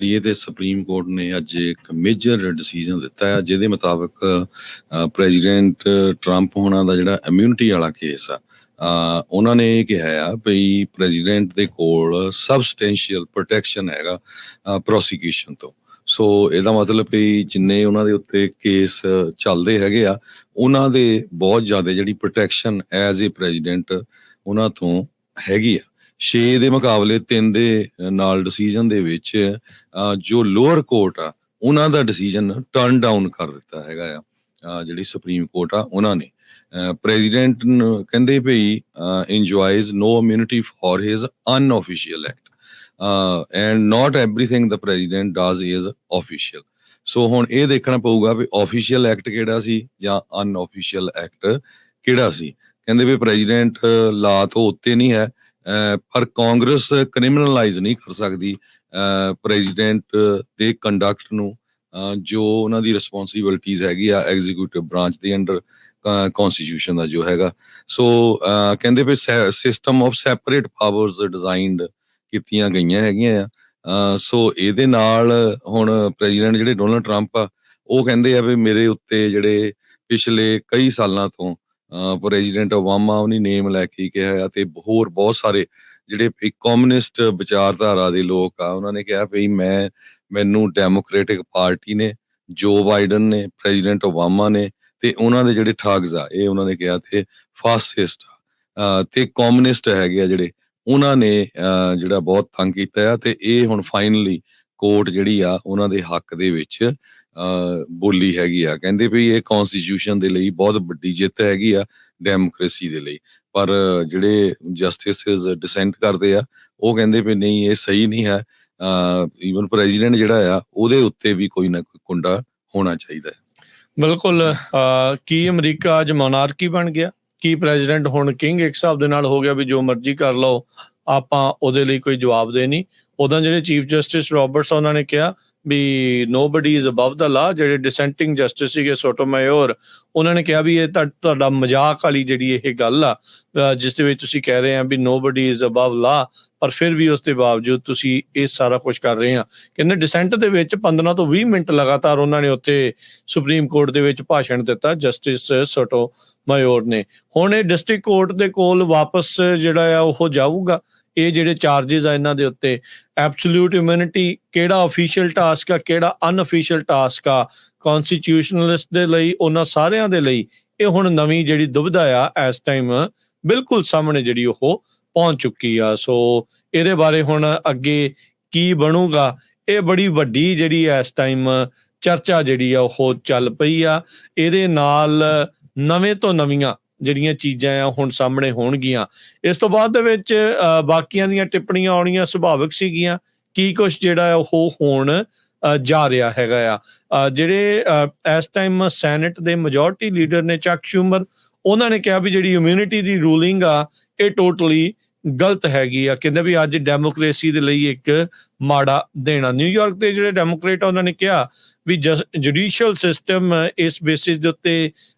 ਇਹ ਤੇ supreme court ਨੇ ਅੱਜ ਇੱਕ ਮੇਜਰ ਡਿਸੀਜਨ ਦਿੱਤਾ ਹੈ, ਜਿਹਦੇ ਮੁਤਾਬਕ ਪ੍ਰੈਜ਼ੀਡੈਂਟ ਟਰੰਪ ਹੋਣਾ ਦਾ ਜਿਹੜਾ ਇਮਿਊਨਿਟੀ ਵਾਲਾ ਕੇਸ ਆ, ਉਹਨਾਂ ਨੇ ਇਹ ਕਿਹਾ ਆ ਵੀ ਪ੍ਰੈਜ਼ੀਡੈਂਟ ਦੇ ਕੋਲ ਸਬਸਟੈਂਸ਼ੀਅਲ ਪ੍ਰੋਟੈਕਸ਼ਨ ਹੈਗਾ ਪ੍ਰੋਸੀਕਿਊਸ਼ਨ ਤੋਂ। ਸੋ ਇਹਦਾ ਮਤਲਬ ਵੀ ਜਿੰਨੇ ਉਹਨਾਂ ਦੇ ਉੱਤੇ ਕੇਸ ਚੱਲਦੇ ਹੈਗੇ ਆ, ਉਹਨਾਂ ਦੇ ਬਹੁਤ ਜ਼ਿਆਦਾ ਜਿਹੜੀ ਪ੍ਰੋਟੈਕਸ਼ਨ ਐਜ਼ ਏ ਪ੍ਰੈਜ਼ੀਡੈਂਟ ਉਹਨਾਂ ਤੋਂ ਹੈਗੀ ਆ। 6 ਦੇ ਮੁਕਾਬਲੇ 3 ਦੇ ਨਾਲ ਡਿਸੀਜਨ ਦੇ ਵਿੱਚ ਜੋ ਲੋਅਰ ਕੋਰਟ ਆ, ਉਹਨਾਂ ਦਾ ਡਿਸੀਜਨ ਟਰਨ ਡਾਊਨ ਕਰ ਦਿੱਤਾ ਹੈਗਾ ਆ। ਜਿਹੜੀ ਸੁਪਰੀਮ ਕੋਰਟ ਆ ਉਹਨਾਂ ਨੇ ਪ੍ਰੈਜ਼ੀਡੈਂਟ ਨੂੰ ਕਹਿੰਦੇ ਵੀ enjoys no immunity for his unofficial act and not everything the president does is official. So ਹੁਣ ਇਹ ਦੇਖਣਾ ਪਊਗਾ ਵੀ ਆਫੀਸ਼ੀਅਲ ਐਕਟ ਕਿਹੜਾ ਸੀ ਜਾਂ ਅਨਆਫੀਸ਼ੀਅਲ ਐਕਟ ਕਿਹੜਾ ਸੀ। ਕਹਿੰਦੇ ਵੀ ਪ੍ਰੈਜ਼ੀਡੈਂਟ ਲਾ ਤੋਂ ਉੱਤੇ ਨਹੀਂ ਹੈ, ਪਰ ਕਾਂਗਰਸ ਕ੍ਰਿਮੀਨਲਾਈਜ਼ ਨਹੀਂ ਕਰ ਸਕਦੀ ਪ੍ਰੈਜ਼ੀਡੈਂਟ ਦੇ ਕੰਡਕਟ ਨੂੰ, ਜੋ ਉਹਨਾਂ ਦੀ ਰਿਸਪੌਂਸਿਬਿਲਿਟੀਜ਼ ਹੈਗੀ ਆ ਐਗਜ਼ੀਕਿਊਟਿਵ ਬ੍ਰਾਂਚ ਦੇ ਅੰਡਰ ਕੌਨਸਟੀਟਿਊਸ਼ਨ ਦਾ ਜੋ ਹੈਗਾ। ਸੋ ਕਹਿੰਦੇ ਵੀ system of separate powers designed ਕੀਤੀਆਂ ਗਈਆਂ ਹੈਗੀਆਂ ਆ। ਸੋ ਇਹਦੇ ਨਾਲ ਹੁਣ ਪ੍ਰੈਜ਼ੀਡੈਂਟ ਜਿਹੜੇ ਡੋਨਲਡ ਟਰੰਪ ਆ, ਉਹ ਕਹਿੰਦੇ ਆ ਵੀ ਮੇਰੇ ਉੱਤੇ ਜਿਹੜੇ ਪਿਛਲੇ ਕਈ ਸਾਲਾਂ ਤੋਂ ਪ੍ਰੈਜ਼ੀਡੈਂਟ ਓਬਾਮਾ ਉਹਨੀ ਨੇਮ ਲੈ ਕੇ ਕਿਹਾ, ਤੇ ਹੋਰ ਬਹੁਤ ਸਾਰੇ ਜਿਹੜੇ ਕਮਿਊਨਿਸਟ ਵਿਚਾਰਧਾਰਾ ਦੇ ਲੋਕ ਆ, ਉਹਨਾਂ ਨੇ ਕਿਹਾ ਵੀ ਮੈਨੂੰ ਡੈਮੋਕ੍ਰੈਟਿਕ ਪਾਰਟੀ ਨੇ, ਜੋ ਬਾਈਡਨ ਨੇ, ਪ੍ਰੈਜ਼ੀਡੈਂਟ ਓਬਾਮਾ ਨੇ, ਤੇ ਉਹਨਾਂ ਦੇ ਜਿਹੜੇ ਠੱਗਸ ਆ, ਇਹ ਉਹਨਾਂ ਨੇ ਕਿਹਾ ਤੇ ਫਾਸਿਸਟ ਤੇ ਕਮਿਊਨਿਸਟ ਹੈਗੇ ਆ ਜਿਹੜੇ, ਉਹਨਾਂ ਨੇ ਜਿਹੜਾ ਬਹੁਤ ਤੰਗ ਕੀਤਾ ਆ। ਤੇ ਇਹ ਹੁਣ ਫਾਈਨਲੀ ਕੋਰਟ ਜਿਹੜੀ ਆ ਉਹਨਾਂ ਦੇ ਹੱਕ ਦੇ ਵਿੱਚ ਬੋਲੀ ਹੈਗੀ ਆ। ਕਹਿੰਦੇ ਵੀ ਇਹ ਕੌਨਸਟੀਟਿਊਸ਼ਨ ਦੇ ਲਈ ਬਹੁਤ ਵੱਡੀ ਜਿੱਤ ਹੈਗੀ ਆ, ਡੈਮੋਕ੍ਰੇਸੀ ਦੇ ਲਈ। ਪਰ ਜਿਹੜੇ ਜਸਟਿਸਿਸ ਡਿਸੈਂਟ ਕਰਦੇ ਆ, ਉਹ ਕਹਿੰਦੇ ਵੀ ਨਹੀਂ, ਇਹ ਸਹੀ ਨਹੀਂ ਹੈ। ਈਵਨ ਪ੍ਰੈਜ਼ੀਡੈਂਟ ਜਿਹੜਾ ਆ, ਉਹਦੇ ਉੱਤੇ ਵੀ ਕੋਈ ਨਾ ਕੋਈ ਕੁੰਡਾ ਹੋਣਾ ਚਾਹੀਦਾ ਹੈ। ਬਿਲਕੁਲ। ਕੀ ਅਮਰੀਕਾ ਅੱਜ ਮੋਨਾਰਕੀ ਬਣ ਗਿਆ? ਕੀ ਪ੍ਰੈਜ਼ੀਡੈਂਟ ਹੁਣ ਕਿੰਗ ਇੱਕ ਹਿਸਾਬ ਦੇ ਨਾਲ ਹੋ ਗਿਆ ਵੀ ਜੋ ਮਰਜ਼ੀ ਕਰ ਲਓ, ਆਪਾਂ ਉਹਦੇ ਲਈ ਕੋਈ ਜਵਾਬ ਦੇ ਨਹੀਂ? ਉਦੋਂ ਜਿਹੜੇ ਚੀਫ ਜਸਟਿਸ ਰੋਬਰਟਸ ਉਹਨਾਂ ਨੇ ਕਿਹਾ ਵੀ ਨੋਬਡੀ ਇਜ਼ ਅਬਵ ਦਾ ਲਾ। ਜਿਹੜੇ ਡਿਸੈਂਟਿੰਗ ਜਸਟਿਸ ਸੀਗੇ ਸੋਟੋਮਾਯੋਰ, ਉਹਨਾਂ ਨੇ ਕਿਹਾ ਵੀ ਇਹ ਤੁਹਾਡਾ ਮਜ਼ਾਕ ਵਾਲੀ ਜਿਹੜੀ ਇਹ ਗੱਲ ਆ, ਜਿਸ ਦੇ ਵਿੱਚ ਤੁਸੀਂ ਕਹਿ ਰਹੇ ਆ ਵੀ ਨੋਬਡੀ ਇਜ਼ ਅਬਵ ਲਾ, ਪਰ ਫਿਰ ਵੀ ਉਸ ਦੇ ਬਾਵਜੂਦ ਤੁਸੀਂ ਇਹ ਸਾਰਾ ਕੁਝ ਕਰ ਰਹੇ ਆ। ਕਹਿੰਦੇ ਡਿਸੈਂਟ ਦੇ ਵਿੱਚ 15 ਤੋਂ 20 ਮਿੰਟ ਲਗਾਤਾਰ ਉਹਨਾਂ ਨੇ ਉੱਥੇ ਸੁਪਰੀਮ ਕੋਰਟ ਦੇ ਵਿੱਚ ਭਾਸ਼ਣ ਦਿੱਤਾ, ਜਸਟਿਸ ਸੋਟੋਮਾਯੋਰ ਨੇ। ਹੁਣ ਇਹ ਡਿਸਟ੍ਰਿਕਟ ਕੋਰਟ ਦੇ ਕੋਲ ਵਾਪਸ ਜਿਹੜਾ ਆ ਉਹ ਜਾਊਗਾ। ਇਹ ਜਿਹੜੇ ਚਾਰਜਿਸ ਆ ਇਹਨਾਂ ਦੇ ਉੱਤੇ, ਐਬਸੋਲਿਊਟ ਇਮਿਊਨਿਟੀ ਕਿਹੜਾ ਅਫੀਸ਼ੀਅਲ ਟਾਸਕ ਆ, ਕਿਹੜਾ ਅਨਅਫੀਸ਼ੀਅਲ ਟਾਸਕ ਆ, ਕੌਨਸਟੀਟਿਊਸ਼ਨਲਿਸਟ ਦੇ ਲਈ, ਉਹਨਾਂ ਸਾਰਿਆਂ ਦੇ ਲਈ ਇਹ ਹੁਣ ਨਵੀਂ ਜਿਹੜੀ ਦੁਬਿਧਾ ਆ ਇਸ ਟਾਈਮ ਬਿਲਕੁਲ ਸਾਹਮਣੇ ਜਿਹੜੀ ਉਹ ਪਹੁੰਚ ਚੁੱਕੀ ਆ। ਸੋ ਇਹਦੇ ਬਾਰੇ ਹੁਣ ਅੱਗੇ ਕੀ ਬਣੂਗਾ, ਇਹ ਬੜੀ ਵੱਡੀ ਜਿਹੜੀ ਇਸ ਟਾਈਮ ਚਰਚਾ ਜਿਹੜੀ ਆ ਉਹ ਚੱਲ ਪਈ ਆ। ਇਹਦੇ ਨਾਲ ਨਵੇਂ ਤੋਂ ਨਵੀਆਂ ਜਿਹੜੀਆਂ ਚੀਜ਼ਾਂ ਆ ਹੁਣ ਸਾਹਮਣੇ ਹੋਣਗੀਆਂ। ਇਸ ਤੋਂ ਬਾਅਦ ਦੇ ਵਿੱਚ ਬਾਕੀਆਂ ਦੀਆਂ ਟਿੱਪਣੀਆਂ ਆਉਣੀਆਂ ਸੁਭਾਵਿਕ ਸੀਗੀਆਂ। ਕੀ ਕੁਛ ਜਿਹੜਾ ਉਹ ਹੋਣ ਜਾ ਰਿਹਾ ਹੈਗਾ ਆ। ਜਿਹੜੇ ਇਸ ਟਾਈਮ ਸੈਨੇਟ ਦੇ ਮੈਜੋਰਟੀ ਲੀਡਰ ਨੇ ਚੱਕ ਸ਼ੂਮਰ, ਉਹਨਾਂ ਨੇ ਕਿਹਾ ਵੀ ਜਿਹੜੀ ਇਮਿਊਨਿਟੀ ਦੀ ਰੂਲਿੰਗ ਆ ਇਹ ਟੋਟਲੀ ਗਲਤ ਹੈਗੀ ਆ। ਕਹਿੰਦੇ ਵੀ ਅੱਜ ਡੈਮੋਕ੍ਰੇਸੀ ਦੇ ਲਈ ਇੱਕ ਮਾੜਾ ਦੇਣਾ। ਨਿਊਯਾਰਕ ਦੇ ਜਿਹੜੇ ਡੈਮੋਕ੍ਰੇਟ ਆ ਉਹਨਾਂ ਨੇ ਕਿਹਾ ਵੀ ਜੁਡੀਸ਼ੀਅਲ ਸਿਸਟਮ ਇਸ ਬੇਸਿਸ ਦੇ ਉੱਤੇ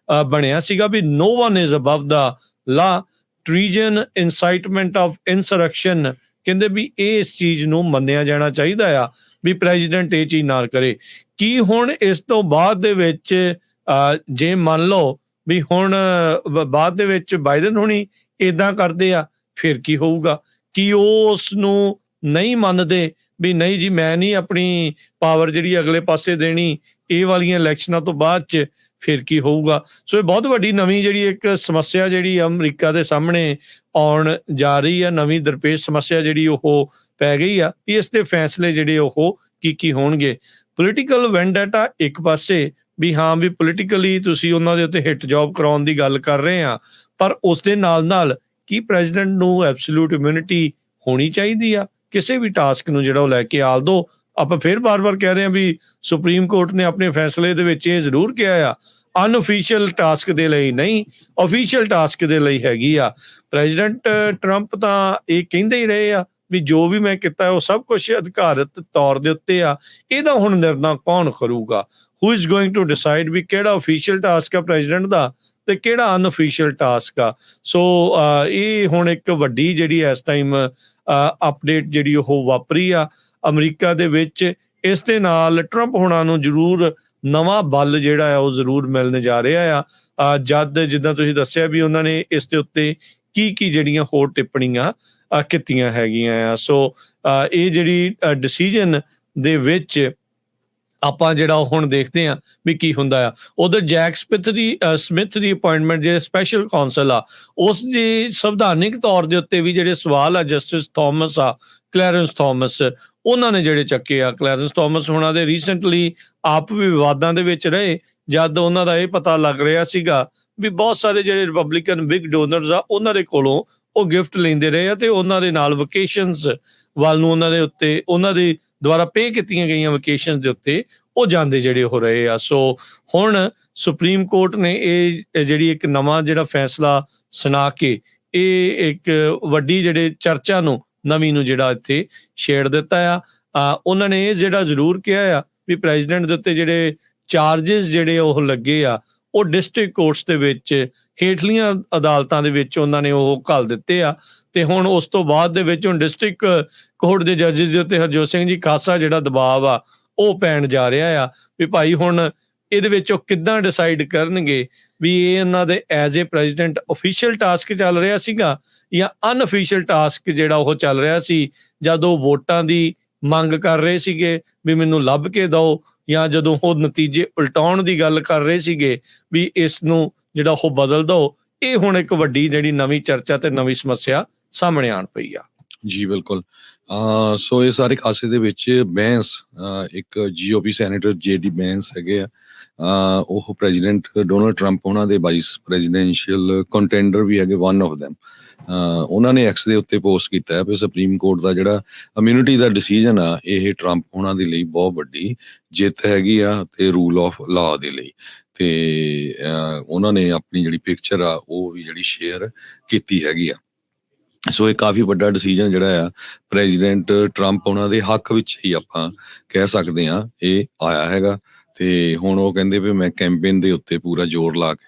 ਬਣਿਆ ਸੀਗਾ ਵੀ ਨੋ ਵਨ ਇਜ਼ ਅਬਵ ਦਾ ਲਾ, ਟ੍ਰੀਜਨ, ਇਨਸਾਈਟਮੈਂਟ ਆਫ ਇਨਸਰਕਸ਼ਨ। ਕਹਿੰਦੇ ਵੀ ਇਸ ਚੀਜ਼ ਨੂੰ ਮੰਨਿਆ ਜਾਣਾ ਚਾਹੀਦਾ ਆ ਵੀ ਪ੍ਰੈਜ਼ੀਡੈਂਟ ਇਹ ਚੀਜ਼ ਨਾ ਕਰੇ। ਕੀ ਹੁਣ ਇਸ ਤੋਂ ਬਾਅਦ ਦੇ ਵਿੱਚ ਜੇ ਮੰਨ ਲਓ ਵੀ ਹੁਣ ਬਾਅਦ ਦੇ ਵਿੱਚ ਬਾਈਡਨ ਹੁਣੀ ਏਦਾਂ ਕਰਦੇ ਆ, ਫਿਰ ਕੀ ਹੋਊਗਾ? ਕੀ ਉਹ ਉਸ ਨੂੰ ਨਹੀਂ ਮੰਨਦੇ ਵੀ ਨਹੀਂ ਜੀ, ਮੈਂ ਨਹੀਂ ਆਪਣੀ ਪਾਵਰ ਜਿਹੜੀ ਅਗਲੇ ਪਾਸੇ ਦੇਣੀ ਇਹ ਵਾਲੀਆਂ ਇਲੈਕਸ਼ਨਾਂ ਤੋਂ ਬਾਅਦ 'ਚ? ਫਿਰ ਕੀ ਹੋਊਗਾ? ਸੋ ਇਹ ਬਹੁਤ ਵੱਡੀ ਨਵੀਂ ਜਿਹੜੀ ਇੱਕ ਸਮੱਸਿਆ ਜਿਹੜੀ ਅਮਰੀਕਾ ਦੇ ਸਾਹਮਣੇ ਆਉਣ ਜਾ ਰਹੀ ਆ। ਨਵੀਂ ਦਰਪੇਸ਼ ਸਮੱਸਿਆ ਜਿਹੜੀ ਉਹ ਪੈ ਗਈ ਆ ਵੀ ਇਸ ਦੇ ਫੈਸਲੇ ਜਿਹੜੇ ਉਹ ਕੀ ਹੋਣਗੇ। ਪੋਲੀਟੀਕਲ ਵੈਂਡੇਟਾ ਇੱਕ ਪਾਸੇ ਵੀ ਹਾਂ ਵੀ ਪੋਲੀਟੀਕਲੀ ਤੁਸੀਂ ਉਹਨਾਂ ਦੇ ਉੱਤੇ ਹਿੱਟ ਜੌਬ ਕਰਾਉਣ ਦੀ ਗੱਲ ਕਰ ਰਹੇ ਆ, ਪਰ ਉਸ ਦੇ ਨਾਲ ਨਾਲ ਕੀ ਪ੍ਰੈਜ਼ੀਡੈਂਟ ਨੂੰ ਐਬਸੋਲਿਊਟ ਇਮਿਊਨਿਟੀ ਹੋਣੀ ਚਾਹੀਦੀ ਆ ਕਿਸੇ ਵੀ ਟਾਸਕ ਨੂੰ ਜਿਹੜਾ ਉਹ ਲੈ ਕੇ ਆਲ ਦੋ? ਆਪਾਂ ਫਿਰ ਬਾਰ-ਬਾਰ ਕਹਿ ਰਹੇ ਹਾਂ ਵੀ ਸੁਪਰੀਮ ਕੋਰਟ ਨੇ ਆਪਣੇ ਫੈਸਲੇ ਦੇ ਵਿੱਚ ਇਹ ਜ਼ਰੂਰ ਕਿਹਾ ਆ ਅਨਅਫੀਸ਼ੀਅਲ ਟਾਸਕ ਦੇ ਲਈ ਨਹੀਂ, ਅਫੀਸ਼ੀਅਲ ਟਾਸਕ ਦੇ ਲਈ ਹੈਗੀ ਆ। ਪ੍ਰੈਜ਼ੀਡੈਂਟ ਟਰੰਪ ਤਾਂ ਇਹ ਕਹਿੰਦੇ ਹੀ ਰਹੇ ਆ ਵੀ ਜੋ ਵੀ ਮੈਂ ਕੀਤਾ ਉਹ ਸਭ ਕੁਝ ਅਧਿਕਾਰਤ ਤੌਰ ਦੇ ਉੱਤੇ ਆ। ਇਹਦਾ ਹੁਣ ਨਿਰਣਾ ਕੌਣ ਕਰੂਗਾ? Who is going to decide ਵੀ ਕਿਹੜਾ ਅਫੀਸ਼ੀਅਲ ਟਾਸਕ ਆ ਪ੍ਰੈਜ਼ੀਡੈਂਟ ਦਾ ਤੇ ਕਿਹੜਾ ਅਨਅਫੀਸ਼ੀਅਲ ਟਾਸਕ ਆ? ਸੋ ਇਹ ਹੁਣ ਇੱਕ ਵੱਡੀ ਜਿਹੜੀ ਇਸ ਟਾਈਮ ਅਪਡੇਟ ਜਿਹੜੀ ਉਹ ਵਾਪਰੀ ਆ ਅਮਰੀਕਾ ਦੇ ਵਿੱਚ। ਇਸ ਦੇ ਨਾਲ ਟਰੰਪ ਹੋਣਾ ਨੂੰ ਜ਼ਰੂਰ ਨਵਾਂ ਬਲ ਜਿਹੜਾ ਆ ਉਹ ਜ਼ਰੂਰ ਮਿਲਣ ਜਾ ਰਿਹਾ ਆ। ਜਦ ਜਿੱਦਾਂ ਤੁਸੀਂ ਦੱਸਿਆ ਵੀ ਉਹਨਾਂ ਨੇ ਇਸ ਦੇ ਉੱਤੇ ਕੀ ਜਿਹੜੀਆਂ ਹੋਰ ਟਿੱਪਣੀਆਂ ਕੀਤੀਆਂ ਹੈਗੀਆਂ ਆ। ਸੋ ਇਹ ਜਿਹੜੀ ਡਿਸੀਜਨ ਦੇ ਵਿੱਚ ਆਪਾਂ ਜਿਹੜਾ ਹੁਣ ਦੇਖਦੇ ਹਾਂ ਵੀ ਕੀ ਹੁੰਦਾ ਆ। ਉਧਰ ਜੈਕ ਸਮਿਥ ਦੀ ਅਪਾਇੰਟਮੈਂਟ ਜਿਹੜੇ ਸਪੈਸ਼ਲ ਕਾਉਂਸਲ ਆ ਉਸ ਦੀ ਸੰਵਿਧਾਨਿਕ ਤੌਰ ਦੇ ਉੱਤੇ ਵੀ ਜਿਹੜੇ ਸਵਾਲ ਆ ਜਸਟਿਸ ਥਾਮਸ ਆ, ਕਲੈਰੈਂਸ ਥਾਮਸ, ਉਹਨਾਂ ਨੇ ਜਿਹੜੇ ਚੱਕੇ ਆ। ਕਲੈਰੈਂਸ ਥਾਮਸ ਹੋਣਾ ਦੇ ਰੀਸੈਂਟਲੀ ਆਪ ਵੀ ਵਿਵਾਦਾਂ ਦੇ ਵਿੱਚ ਰਹੇ ਜਦ ਉਹਨਾਂ ਦਾ ਇਹ ਪਤਾ ਲੱਗ ਰਿਹਾ ਸੀਗਾ ਵੀ ਬਹੁਤ ਸਾਰੇ ਜਿਹੜੇ ਰਿਪਬਲਿਕਨ ਬਿਗ ਡੋਨਰਸ ਆ ਉਹਨਾਂ ਦੇ ਕੋਲੋਂ ਉਹ ਗਿਫਟ ਲੈਂਦੇ ਰਹੇ ਆ ਤੇ ਉਹਨਾਂ ਦੇ ਨਾਲ ਵਕੇਸ਼ਨਸ ਵੱਲ ਨੂੰ ਉਹਨਾਂ ਦੇ ਦੁਆਰਾ ਪੇ ਕੀਤੀਆਂ ਗਈਆਂ ਵਕੇਸ਼ਨ ਦੇ ਉੱਤੇ ਉਹ ਜਾਂਦੇ ਜਿਹੜੇ ਹੋ ਰਹੇ ਆ। ਸੋ ਹੁਣ ਸੁਪਰੀਮ ਕੋਰਟ ਨੇ ਇਹ ਜਿਹੜੀ ਇੱਕ ਨਵਾਂ ਜਿਹੜਾ ਫੈਸਲਾ ਸੁਣਾ ਕੇ ਇਹ ਇੱਕ ਵੱਡੀ ਜਿਹੜੇ ਚਰਚਾ ਨੂੰ ਨਵੀਂ ਨੂੰ ਜਿਹੜਾ ਇੱਥੇ ਛੇੜ ਦਿੱਤਾ ਆ। ਉਹਨਾਂ ਨੇ ਇਹ ਜਿਹੜਾ ਜ਼ਰੂਰ ਕਿਹਾ ਆ ਵੀ ਪ੍ਰੈਜ਼ੀਡੈਂਟ ਦੇ ਉੱਤੇ ਜਿਹੜੇ ਚਾਰਜਸ ਜਿਹੜੇ ਉਹ ਲੱਗੇ ਆ ਉਹ ਡਿਸਟ੍ਰਿਕਟ ਕੋਰਟਸ ਦੇ ਵਿੱਚ ਹੇਠਲੀਆਂ ਅਦਾਲਤਾਂ ਦੇ ਵਿੱਚ ਉਹਨਾਂ ਨੇ ਉਹ ਘੱਲ ਦਿੱਤੇ ਆ ਤੇ ਹੁਣ ਉਸ ਤੋਂ ਬਾਅਦ ਦੇ ਵਿੱਚ ਹੁਣ ਡਿਸਟ੍ਰਿਕਟ ਕੋਰਟ ਦੇ ਜੱਜਸ ਦੇ ਉੱਤੇ ਹਰਜੋਤ ਸਿੰਘ ਜੀ ਖਾਸਾ ਜਿਹੜਾ ਦਬਾਅ ਆ ਉਹ ਪੈਣ ਜਾ ਰਿਹਾ ਆ ਵੀ ਭਾਈ ਹੁਣ ਇਹਦੇ ਵਿੱਚ ਉਹ ਕਿੱਦਾਂ ਡਿਸਾਈਡ ਕਰਨਗੇ ਵੀ ਇਹ ਇਹਨਾਂ ਦੇ as a president official task ਚੱਲ ਰਿਹਾ ਸੀਗਾ ਜਾਂ ਅਨਅਫੀਸ਼ੀਅਲ ਟਾਸਕ ਜਿਹੜਾ ਉਹ ਚੱਲ ਰਿਹਾ ਸੀ ਜਦ ਉਹ ਵੋਟਾਂ ਦੀ ਮੰਗ ਕਰ ਰਹੇ ਸੀਗੇ ਵੀ ਮੈਨੂੰ ਲੱਭ ਕੇ ਦਿਓ, ਜਾਂ ਜਦੋਂ ਉਹ ਨਤੀਜੇ ਉਲਟਾਉਣ ਦੀ ਗੱਲ ਕਰ ਰਹੇ ਸੀਗੇ ਵੀ ਇਸ ਨੂੰ ਜਿਹੜਾ ਉਹ ਬਦਲ ਦਿਓ। ਇਹ ਹੁਣ ਇੱਕ ਵੱਡੀ ਜਿਹੜੀ ਨਵੀਂ ਚਰਚਾ ਤੇ ਨਵੀਂ ਸਮੱਸਿਆ ਸਾਹਮਣੇ ਆਣ ਪਈ ਆ। ਜੀ ਬਿਲਕੁਲ। ਸੋ ਇਹ ਸਾਰੇ ਖਾਸੇ ਦੇ ਵਿੱਚ ਬੈਂਸ ਇੱਕ GOP ਸੈਨੇਟਰ JD ਬੈਂਸ ਹੈਗੇ ਆ, ਉਹ ਪ੍ਰੈਜ਼ੀਡੈਂਟ ਡੋਨਲਡ ਟਰੰਪ ਉਹਨਾਂ ਦੇ ਵਾਈਸ ਪ੍ਰੈਜ਼ੀਡੈਂਸ਼ੀਅਲ ਕੰਟੈਂਡਰ ਵੀ ਹੈਗੇ, ਵਨ ਆਫ ਦੈਮ। ਉਹਨਾਂ ਨੇ ਐਕਸ ਦੇ ਉੱਤੇ ਪੋਸਟ ਕੀਤਾ ਹੈ ਵੀ ਸੁਪਰੀਮ ਕੋਰਟ ਦਾ ਜਿਹੜਾ ਇਮਿਊਨਿਟੀ ਦਾ ਡਿਸੀਜਨ ਆ ਇਹ ਟਰੰਪ ਉਹਨਾਂ ਦੇ ਲਈ ਬਹੁਤ ਵੱਡੀ ਜਿੱਤ ਹੈਗੀ ਆ ਤੇ ਰੂਲ ਆਫ ਲਾਅ ਦੇ ਲਈ। ਤੇ ਉਹਨਾਂ ਨੇ ਆਪਣੀ ਜਿਹੜੀ ਪਿਕਚਰ ਆ ਉਹ ਵੀ ਜਿਹੜੀ ਸ਼ੇਅਰ ਕੀਤੀ ਹੈਗੀ ਆ। ਸੋ ਇਹ ਕਾਫੀ ਵੱਡਾ ਡਿਸੀਜਨ ਜਿਹੜਾ ਆ ਪ੍ਰੈਜ਼ੀਡੈਂਟ ਟਰੰਪ ਉਹਨਾਂ ਦੇ ਹੱਕ ਵਿੱਚ ਹੀ ਆਪਾਂ ਕਹਿ ਸਕਦੇ ਹਾਂ ਇਹ ਆਇਆ ਹੈਗਾ। ਤੇ ਹੁਣ ਉਹ ਕਹਿੰਦੇ ਵੀ ਮੈਂ ਕੈਂਪੇਨ ਦੇ ਉੱਤੇ ਪੂਰਾ ਜ਼ੋਰ ਲਾ ਕੇ